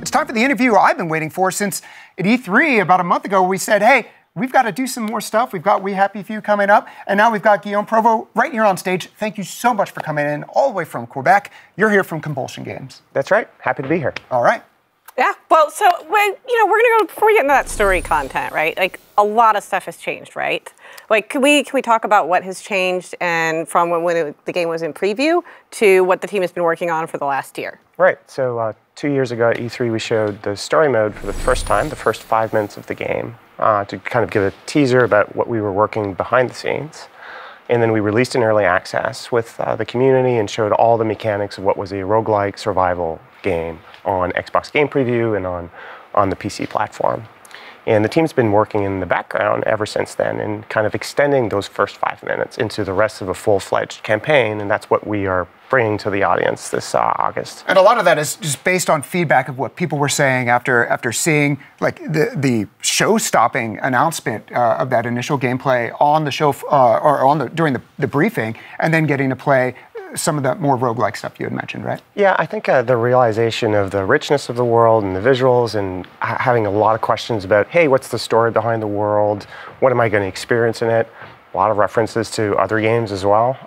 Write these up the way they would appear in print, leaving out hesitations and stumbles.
It's time for the interview I've been waiting for since at E3 about a month ago. We said, hey, we've got to do some more stuff. We've got We Happy Few coming up. And now we've got Guillaume Provost right here on stage. Thank you so much for coming in all the way from Quebec. You're here from Compulsión Games. That's right. Happy to be here. All right. Yeah, well, so we're gonna go before we get into that story content, right? Like a lot of stuff has changed, right? Like, can we talk about what has changed and from when the game was in preview to what the team has been working on for the last year? Right. So 2 years ago at E3, we showed the story mode for the first time, the first 5 minutes of the game, to kind of give a teaser about what we were working behind the scenes. And then we released an early access with the community and showed all the mechanics of what was a roguelike survival game on Xbox Game Preview and on the PC platform. And the team's been working in the background ever since then and kind of extending those first 5 minutes into the rest of a full-fledged campaign, and that's what we are bringing to the audience this August. And a lot of that is just based on feedback of what people were saying after seeing like the show-stopping announcement of that initial gameplay on the show during the briefing, and then getting to play some of that more roguelike stuff you had mentioned, right? Yeah, I think the realization of the richness of the world and the visuals and having a lot of questions about, hey, what's the story behind the world? What am I going to experience in it? A lot of references to other games as well.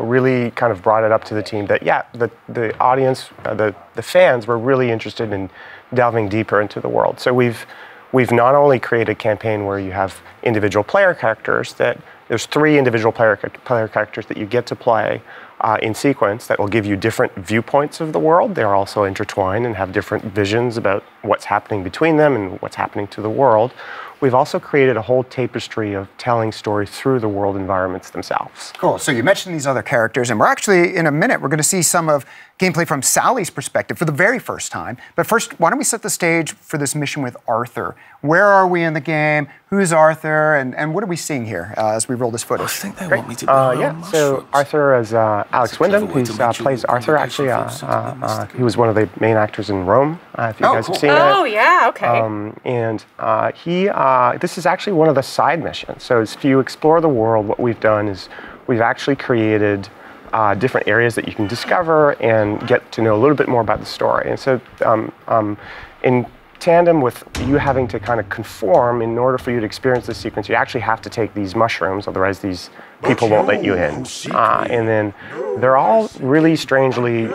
Really kind of brought it up to the team that, yeah, the audience, the fans were really interested in delving deeper into the world. So we've not only created a campaign where you have individual player characters, there's 3 individual player characters that you get to play in sequence that will give you different viewpoints of the world. They're also intertwined and have different visions about what's happening between them and what's happening to the world. We've also created a whole tapestry of telling stories through the world environments themselves. Cool. So you mentioned these other characters, and we're actually, in a minute, we're going to see some of gameplay from Sally's perspective for the very first time. But first, why don't we set the stage for this mission with Arthur? Where are we in the game? Who's Arthur? And what are we seeing here as we roll this footage? I think they want me to be so Arthur is Alex Wyndham, who plays Arthur, actually. He was one of the main actors in Rome, if you guys have seen that. Oh, yeah, okay. This is actually one of the side missions. So if you explore the world, what we've done is we've actually created different areas that you can discover and get to know a little bit more about the story. And so in tandem with you having to kind of conform in order for you to experience this sequence, you actually have to take these mushrooms, otherwise these people won't let you in. And then they're all really strangely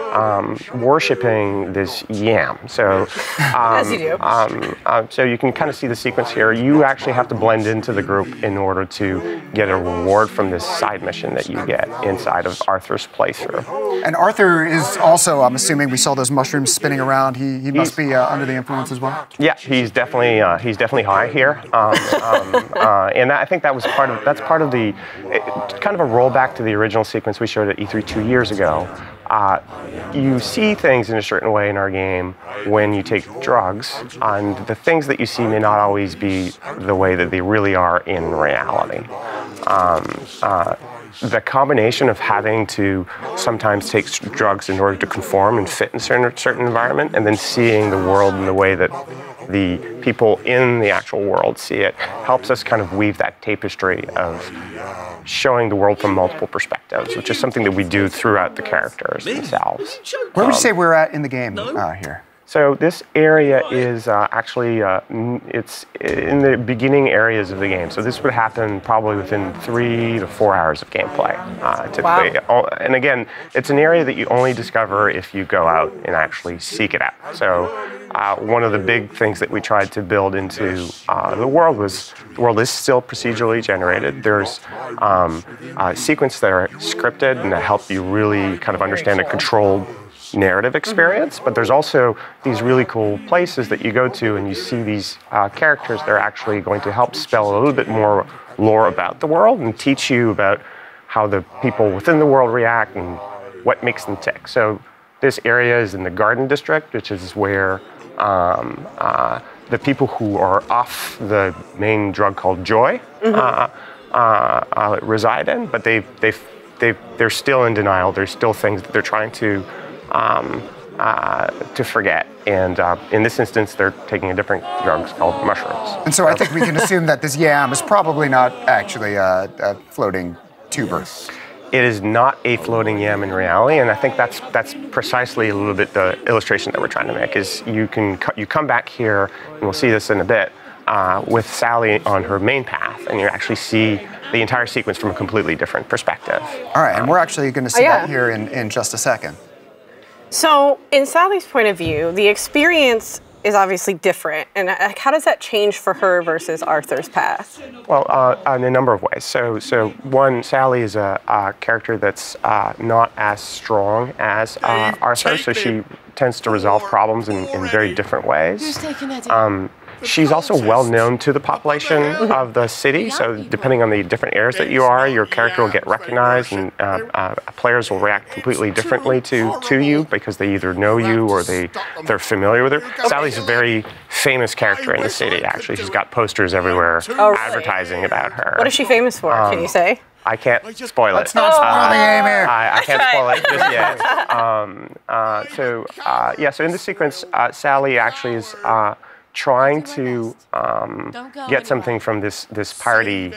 worshiping this yam. So, as you do. So you can kind of see the sequence here. You actually have to blend into the group in order to get a reward from this side mission that you get inside of Arthur's playthrough. And Arthur is also, I'm assuming, we saw those mushrooms spinning around. He must be under the influence as well. Yeah, he's definitely high here, and I think that's part of the kind of a rollback to the original sequence we showed at E3 2 years ago. You see things in a certain way in our game when you take drugs, and the things that you see may not always be the way that they really are in reality. The combination of having to sometimes take drugs in order to conform and fit in a certain environment, and then seeing the world in the way that the people in the actual world see it, helps us kind of weave that tapestry of showing the world from multiple perspectives, which is something that we do throughout the characters themselves. Where would you say we're at in the game here? So this area is actually, it's in the beginning areas of the game. So this would happen probably within 3 to 4 hours of gameplay, typically. Wow. And again, it's an area that you only discover if you go out and actually seek it out. So one of the big things that we tried to build into the world was, the world is still procedurally generated. There's sequences that are scripted and that help you really kind of understand a controlled narrative experience, but there's also these really cool places that you go to and you see these characters that are actually going to help spell a little bit more lore about the world and teach you about how the people within the world react and what makes them tick. So this area is in the Garden District, which is where the people who are off the main drug called Joy reside in, but they're still in denial. There's still things that they're trying to forget. And in this instance, they're taking a different drug called mushrooms. And so I think we can assume that this yam is probably not actually a floating tuber. it is not a floating yam in reality, and I think that's precisely a little bit the illustration that we're trying to make. Is you come back here, and we'll see this in a bit, with Sally on her main path, and you actually see the entire sequence from a completely different perspective. All right, and we're actually going to see that here in just a second. So, in Sally's point of view, the experience is obviously different, and how does that change for her versus Arthur's path? Well, in a number of ways. So one, Sally is a character that's not as strong as Arthur, so she tends to resolve problems in very different ways. She's also well known to the population of the city, so depending on the different areas that you are, your character will get recognized, and players will react completely differently to you because they either know you or they're familiar with her. Sally's a very famous character in the city, actually. She's got posters everywhere advertising about her. What is she famous for? Can you say? I can't spoil it. Let's not spoil the game here. I can't spoil it just yet. So in this sequence, Sally actually is trying to get something from this party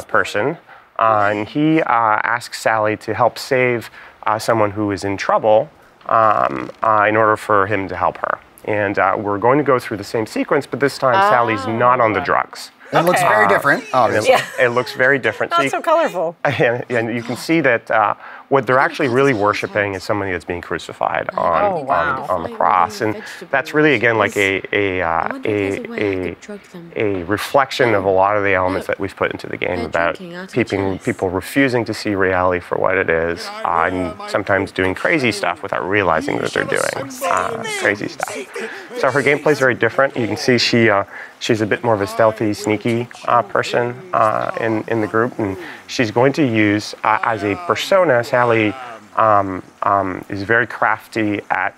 person, and he asks Sally to help save someone who is in trouble in order for him to help her. And we're going to go through the same sequence, but this time Sally's not on the drugs. It looks very different, obviously. It looks very different. Not so colorful. And you can see that what they're actually really worshiping is somebody that's being crucified on the cross, and that's really again like a reflection of a lot of the elements that we've put into the game about people refusing to see reality for what it is, and sometimes doing crazy stuff without realizing that they're doing crazy stuff. So her gameplay is very different. You can see she's a bit more of a stealthy, sneaky person in the group, and she's going to use as a persona. Sally is very crafty at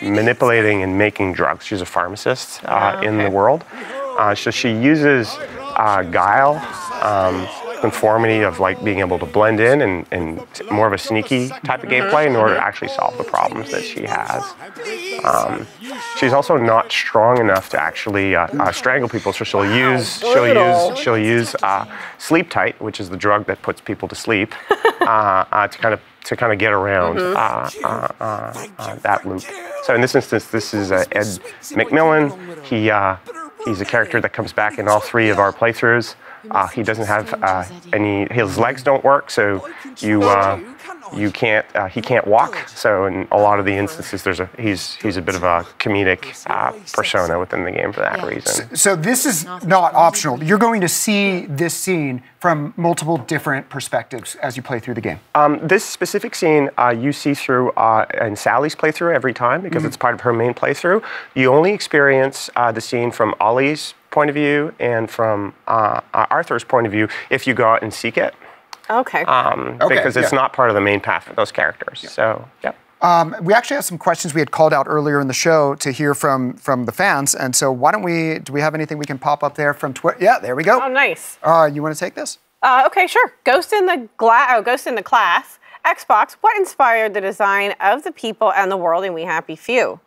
manipulating and making drugs. She's a pharmacist in the world, so she uses guile, conformity of like being able to blend in and more of a sneaky type of gameplay in order to actually solve the problems that she has. She's also not strong enough to actually strangle people, so she'll use sleep tight, which is the drug that puts people to sleep, to kind of get around that loop. So in this instance, this is Ed McMillan. He's a character that comes back in all three of our playthroughs. He doesn't have his legs don't work, so he can't walk. So in a lot of the instances, he's a bit of a comedic persona within the game for that reason. So this is not optional. You're going to see this scene from multiple different perspectives as you play through the game. This specific scene you see through in Sally's playthrough every time because it's part of her main playthrough. You only experience the scene from Ollie's point of view and from Arthur's point of view if you go out and seek it. Okay. Because it's not part of the main path for those characters. So, yeah. We actually have some questions we had called out earlier in the show to hear from the fans, and so why don't do we have anything we can pop up there from Twitter? Yeah, there we go. Oh, nice. You want to take this? Okay, sure. Ghost in the Class. Xbox, what inspired the design of the people and the world in We Happy Few?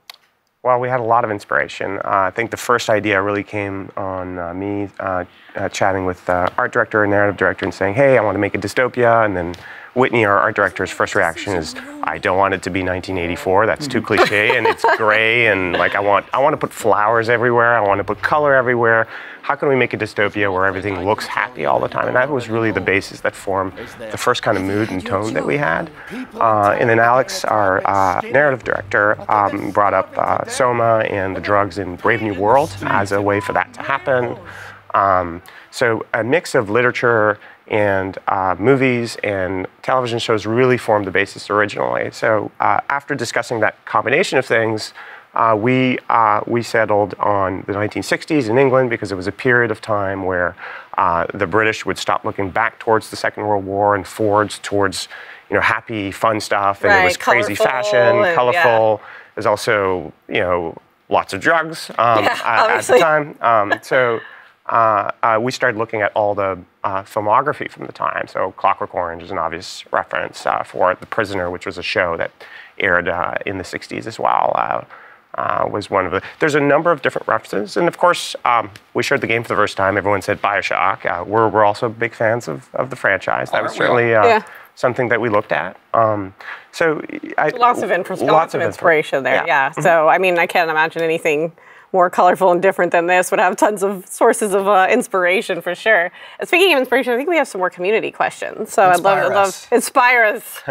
Well, we had a lot of inspiration. I think the first idea really came on me chatting with the art director and narrative director and saying, hey, I want to make a dystopia. And then Whitney, our art director's first reaction is, I don't want it to be 1984. That's too cliche and it's gray. And like I want to put flowers everywhere. I want to put color everywhere. How can we make a dystopia where everything looks happy all the time? And that was really the basis that formed the first kind of mood and tone that we had. And then Alex, our narrative director, brought up Soma and the drugs in Brave New World as a way for that to happen. So a mix of literature and movies and television shows really formed the basis originally. So after discussing that combination of things, we settled on the 1960s in England because it was a period of time where the British would stop looking back towards the Second World War and forwards towards happy, fun stuff. And it was crazy fashion, colorful. There's also lots of drugs at the time. So we started looking at all the filmography from the time. So Clockwork Orange is an obvious reference for The Prisoner, which was a show that aired in the 60s as well. was one of the. There's a number of different references, and of course, we showed the game for the first time. Everyone said BioShock. We're also big fans of the franchise. That was certainly something that we looked at. Lots of inspiration there. Yeah. So I mean, I can't imagine anything more colorful and different than this. Would have tons of sources of inspiration for sure. Speaking of inspiration, I think we have some more community questions. So I'd love inspire us.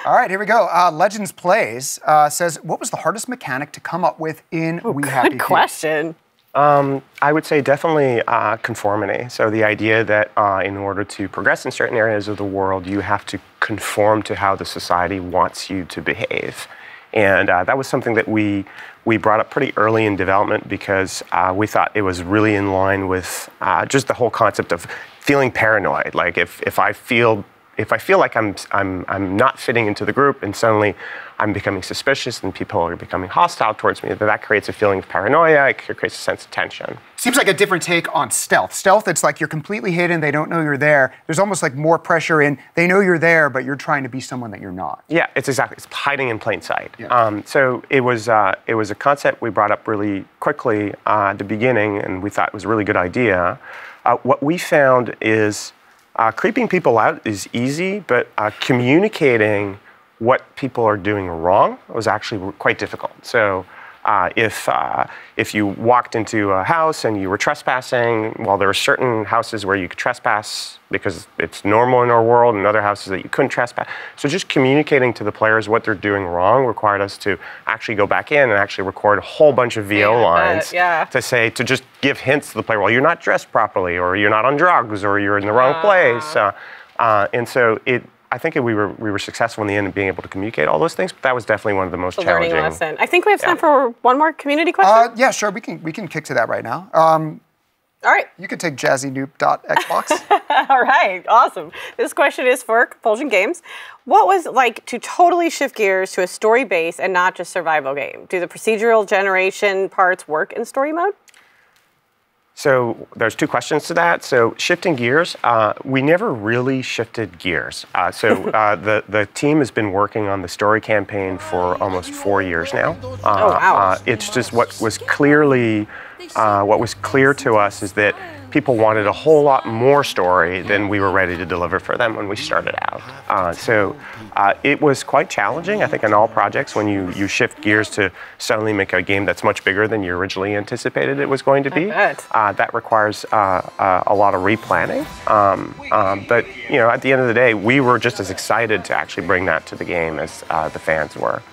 All right, here we go. Legends Plays says, what was the hardest mechanic to come up with in We Happy Few? Good question. I would say definitely conformity. So the idea that in order to progress in certain areas of the world, you have to conform to how the society wants you to behave. And that was something that we brought up pretty early in development because we thought it was really in line with just the whole concept of feeling paranoid. Like if I feel like I'm not fitting into the group and suddenly I'm becoming suspicious and people are becoming hostile towards me, that creates a feeling of paranoia, it creates a sense of tension. Seems like a different take on stealth. Stealth, it's like you're completely hidden, they don't know you're there. There's almost like more pressure in, they know you're there, but you're trying to be someone that you're not. Yeah, it's hiding in plain sight. Yeah. So it was a concept we brought up really quickly at the beginning, and we thought it was a really good idea. What we found is creeping people out is easy, but communicating what people are doing wrong was actually quite difficult. So if you walked into a house and you were trespassing, well, there are certain houses where you could trespass because it's normal in our world, and other houses that you couldn't trespass. So just communicating to the players what they're doing wrong required us to actually go back in and actually record a whole bunch of VO lines to just give hints to the player, well, you're not dressed properly, or you're not on drugs, or you're in the wrong place. And so I think we were successful in the end in being able to communicate all those things, but that was definitely one of the most challenging. Learning lesson. I think we have time for one more community question. Yeah, sure. We can kick to that right now. All right. You could take jazzynoop.xbox. All right. Awesome. This question is for Compulsión Games. What was it like to totally shift gears to a story base and not just survival game? Do the procedural generation parts work in story mode? So there's two questions to that. So shifting gears, we never really shifted gears. The team has been working on the story campaign for almost 4 years now. Wow. It's just what was clear to us is that people wanted a whole lot more story than we were ready to deliver for them when we started out. It was quite challenging, I think, in all projects when you shift gears to suddenly make a game that's much bigger than you originally anticipated it was going to be. That requires a lot of replanning. But at the end of the day, we were just as excited to actually bring that to the game as the fans were.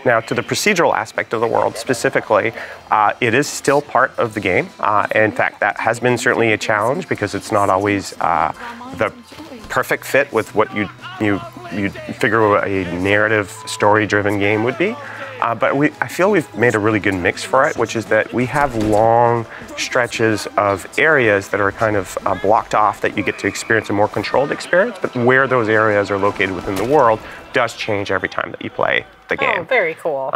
Now, to the procedural aspect of the world specifically, it is still part of the game. In fact, that has been certainly a challenge because it's not always the perfect fit with what you figure a narrative, story-driven game would be. But I feel we've made a really good mix for it, which is that we have long stretches of areas that are kind of blocked off that you get to experience a more controlled experience, but where those areas are located within the world does change every time that you play the game. Oh, very cool.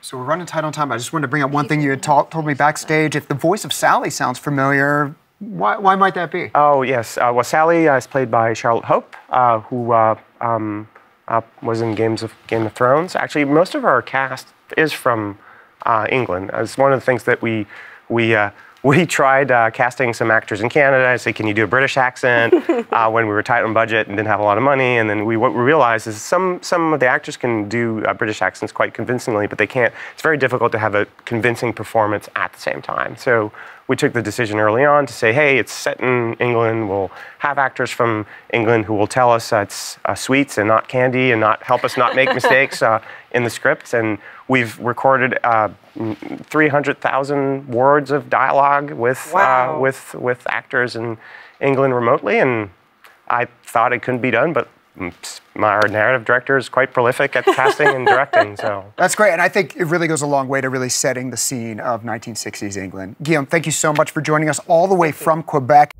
So we're running tight on time. I just wanted to bring up one thing you had told me backstage. If the voice of Sally sounds familiar, why might that be? Oh, yes. Well, Sally is played by Charlotte Hope, who was in Game of Thrones. Actually, most of our cast is from England. It's one of the things that we tried casting some actors in Canada. I said, can you do a British accent when we were tight on budget and didn't have a lot of money? And then what we realized is some of the actors can do British accents quite convincingly, but they can't. It's very difficult to have a convincing performance at the same time. So we took the decision early on to say, hey, it's set in England. We'll have actors from England who will tell us it's sweets and not candy and not help us not make mistakes in the script. And we've recorded 300,000 words of dialogue with actors in England remotely. And I thought it couldn't be done, but our narrative director is quite prolific at casting and directing. So that's great, and I think it really goes a long way to really setting the scene of 1960s England. Guillaume, thank you so much for joining us all the way from Quebec.